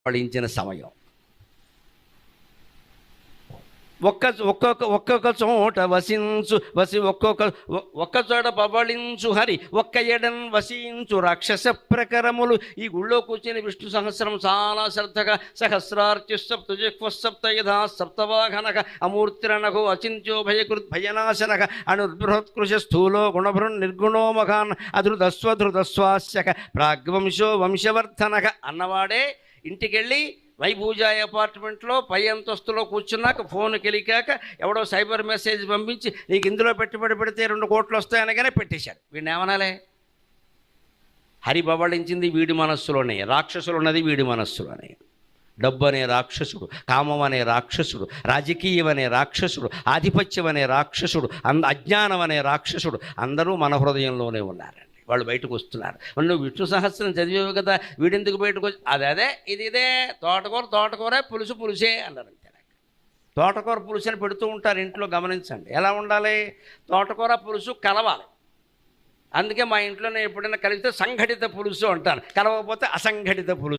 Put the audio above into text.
పడించిన సమయం. ఒక్కొక్క చోట ఒక్క చోట పబళించు హరి ఒక్క ఎడన్ వసించు రాక్షస ప్రకరములు. ఈ గుళ్ళో కూర్చొని విష్ణు సహస్రం చాలా శ్రద్ధగా సహస్రార్చి సప్తజిహ్వసప్త యథా సప్తవాహనక అమూర్తిరనఘో అచింత్యో భయకృత్ భయనాశనక అనుర్బృహత్కృశ స్థూలో గుణభృన్ నిర్గుణో మఖాన్ అధృతస్వధృతస్వాస్యక ప్రాగ్వంశో వంశవర్ధనక అన్నవాడే ఇంటికెళ్ళి వైభూజాయి అపార్ట్మెంట్లో పై అంతస్తులో కూర్చున్నాక ఫోన్ కెలికాక ఎవడో సైబర్ మెసేజ్ పంపించి నీకు ఇందులో పెట్టుబడి పెడితే 2 కోట్లు వస్తాయనగానే పెట్టేశాడు. వీడిని ఏమనాలే? హరి బబళించింది వీడి మనస్సులోనే, రాక్షసులు ఉన్నది వీడి మనస్సులోనే. డబ్బు అనే రాక్షసుడు, కామం అనే రాక్షసుడు, రాజకీయం అనే రాక్షసుడు, ఆధిపత్యం అనే రాక్షసుడు, అజ్ఞానం అనే రాక్షసుడు అందరూ మన హృదయంలోనే ఉన్నారండి. వాళ్ళు బయటకు వస్తున్నారు. నువ్వు విష్ణు సహస్రం చదివేవు కదా, వీడెందుకు బయటకు వచ్చి అదే ఇదే తోటకూర పులుసే అన్నారు. అంతే. తోటకూర పులుసు అని పెడుతూ ఉంటారు ఇంట్లో, గమనించండి. ఎలా ఉండాలి? తోటకూర పులుసు కలవాలి. అందుకే మా ఇంట్లో నేను ఎప్పుడైనా కలిగితే సంఘటిత పులుసు అంటాను, కలవకపోతే అసంఘటిత పులుసు.